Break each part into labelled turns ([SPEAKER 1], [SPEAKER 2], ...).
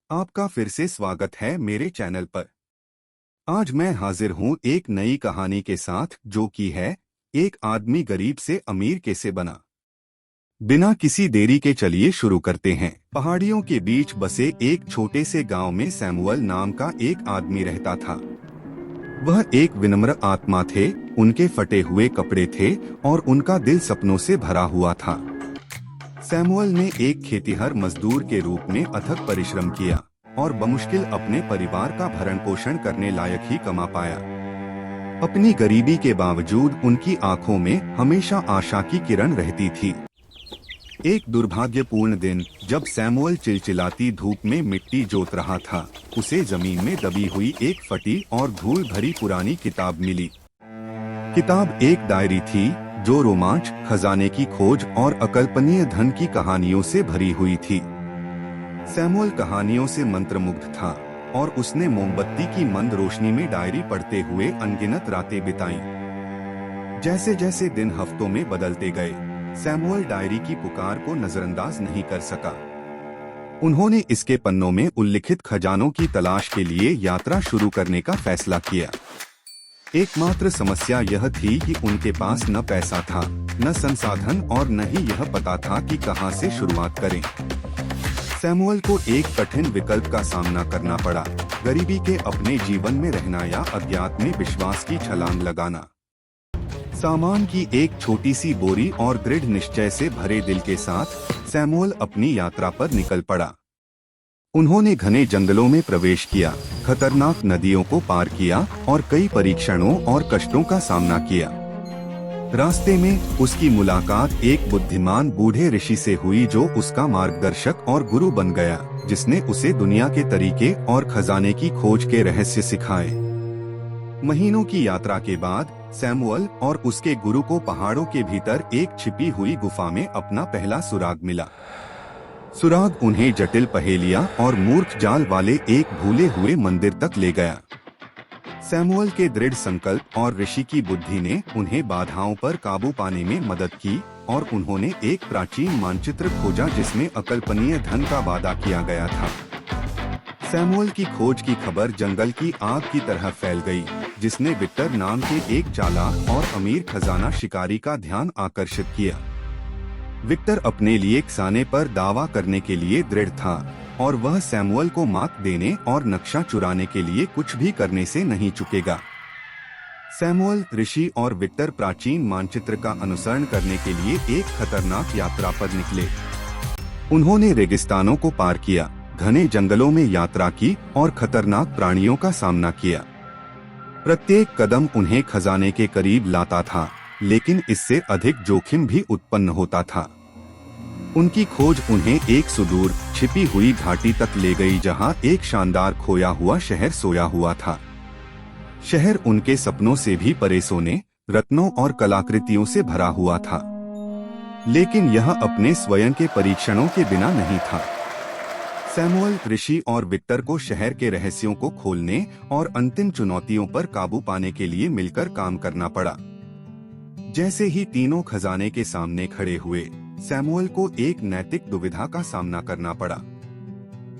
[SPEAKER 1] आपका फिर से स्वागत है मेरे चैनल पर। आज मैं हाजिर हूँ एक नई कहानी के साथ जो कि है एक आदमी गरीब से अमीर कैसे बना। बिना किसी देरी के चलिए शुरू करते हैं। पहाड़ियों के बीच बसे एक छोटे से गांव में सैमुअल नाम का एक आदमी रहता था। वह एक विनम्र आत्मा थे, उनके फटे हुए कपड़े थे और उनका दिल सपनों से भरा हुआ था। सैमुअल ने एक खेतिहर मजदूर के रूप में अथक परिश्रम किया और बमुश्किल अपने परिवार का भरण पोषण करने लायक ही कमा पाया। अपनी गरीबी के बावजूद उनकी आंखों में हमेशा आशा की किरण रहती थी। एक दुर्भाग्यपूर्ण दिन जब सैमुअल चिलचिलाती धूप में मिट्टी जोत रहा था, उसे जमीन में दबी हुई एक फटी और धूल भरी पुरानी किताब मिली। किताब एक डायरी थी जो रोमांच, खजाने की खोज और अकल्पनीय धन की कहानियों से भरी हुई थी। सैमुअल कहानियों से मंत्रमुग्ध था और उसने मोमबत्ती की मंद रोशनी में डायरी पढ़ते हुए अनगिनत रातें बिताईं। जैसे जैसे दिन हफ्तों में बदलते गए, सैमुअल डायरी की पुकार को नजरअंदाज नहीं कर सका। उन्होंने इसके पन्नों में उल्लिखित खजानों की तलाश के लिए यात्रा शुरू करने का फैसला किया। एकमात्र समस्या यह थी कि उनके पास न पैसा था, न संसाधन और न ही यह पता था कि कहां से शुरुआत करें। सैमुअल को एक कठिन विकल्प का सामना करना पड़ा, गरीबी के अपने जीवन में रहना या अज्ञात में विश्वास की छलांग लगाना। सामान की एक छोटी सी बोरी और दृढ़ निश्चय से भरे दिल के साथ सैमुअल अपनी यात्रा पर निकल पड़ा। उन्होंने घने जंगलों में प्रवेश किया, खतरनाक नदियों को पार किया और कई परीक्षणों और कष्टों का सामना किया। रास्ते में उसकी मुलाकात एक बुद्धिमान बूढ़े ऋषि से हुई जो उसका मार्गदर्शक और गुरु बन गया, जिसने उसे दुनिया के तरीके और खजाने की खोज के रहस्य सिखाए। महीनों की यात्रा के बाद सैमुअल और उसके गुरु को पहाड़ों के भीतर एक छिपी हुई गुफा में अपना पहला सुराग मिला। सुराग उन्हें जटिल पहेलियां और मूर्ख जाल वाले एक भूले हुए मंदिर तक ले गया। सैमुअल के दृढ़ संकल्प और ऋषि की बुद्धि ने उन्हें बाधाओं पर काबू पाने में मदद की और उन्होंने एक प्राचीन मानचित्र खोजा जिसमें अकल्पनीय धन का वादा किया गया था। सैमुअल की खोज की खबर जंगल की आग की तरह फैल गई, जिसने विक्टर नाम के एक चालाक और अमीर खजाना शिकारी का ध्यान आकर्षित किया। विक्टर अपने लिए खजाने पर दावा करने के लिए दृढ़ था और वह सैमुअल को मात देने और नक्शा चुराने के लिए कुछ भी करने से नहीं चुकेगा। सैमुअल, ऋषि और विक्टर प्राचीन मानचित्र का अनुसरण करने के लिए एक खतरनाक यात्रा पर निकले। उन्होंने रेगिस्तानों को पार किया, घने जंगलों में यात्रा की और खतरनाक प्राणियों का सामना किया। प्रत्येक कदम उन्हें खजाने के करीब लाता था, लेकिन इससे अधिक जोखिम भी उत्पन्न होता था। उनकी खोज उन्हें एक सुदूर छिपी हुई घाटी तक ले गई जहां एक शानदार खोया हुआ शहर सोया हुआ था। शहर उनके सपनों से भी परे सोने, रत्नों और कलाकृतियों से भरा हुआ था, लेकिन यह अपने स्वयं के परीक्षणों के बिना नहीं था। सैमुअल, ऋषि और विक्टर को शहर के रहस्यों को खोलने और अंतिम चुनौतियों पर काबू पाने के लिए मिलकर काम करना पड़ा। जैसे ही तीनों खजाने के सामने खड़े हुए, सैमुअल को एक नैतिक दुविधा का सामना करना पड़ा।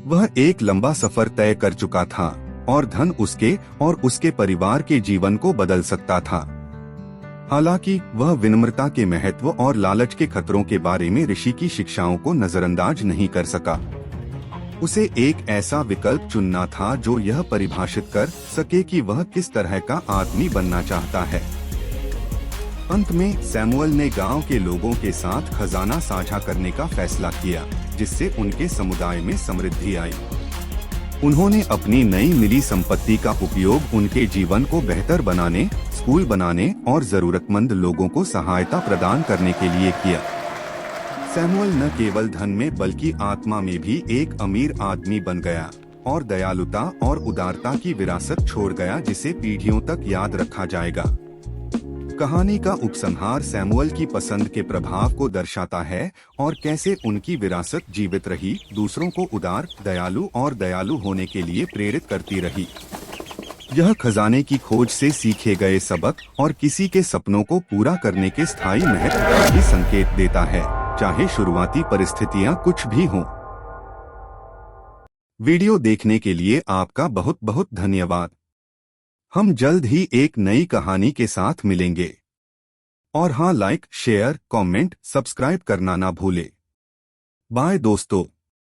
[SPEAKER 1] वह एक लंबा सफर तय कर चुका था और धन उसके और उसके परिवार के जीवन को बदल सकता था। हालांकि वह विनम्रता के महत्व और लालच के खतरों के बारे में ऋषि की शिक्षाओं को नजरअंदाज नहीं कर सका। उसे एक ऐसा विकल्प चुनना था जो यह परिभाषित कर सके कि वह किस तरह का आदमी बनना चाहता है। अंत में सैमुअल ने गांव के लोगों के साथ खजाना साझा करने का फैसला किया, जिससे उनके समुदाय में समृद्धि आई। उन्होंने अपनी नई मिली संपत्ति का उपयोग उनके जीवन को बेहतर बनाने, स्कूल बनाने और जरूरतमंद लोगों को सहायता प्रदान करने के लिए किया। सैमुअल न केवल धन में बल्कि आत्मा में भी एक अमीर आदमी बन गया और दयालुता और उदारता की विरासत छोड़ गया जिसे पीढ़ियों तक याद रखा जाएगा। कहानी का उपसंहार सैमुअल की पसंद के प्रभाव को दर्शाता है और कैसे उनकी विरासत जीवित रही, दूसरों को उदार, दयालु और दयालु होने के लिए प्रेरित करती रही। यह खजाने की खोज से सीखे गए सबक और किसी के सपनों को पूरा करने के स्थायी महत्व का भी संकेत देता है, चाहे शुरुआती परिस्थितियां कुछ भी हों। वीडियो देखने के लिए आपका बहुत बहुत धन्यवाद। हम जल्द ही एक नई कहानी के साथ मिलेंगे। और हाँ, लाइक, शेयर, कमेंट, सब्सक्राइब करना ना भूले। बाय दोस्तों।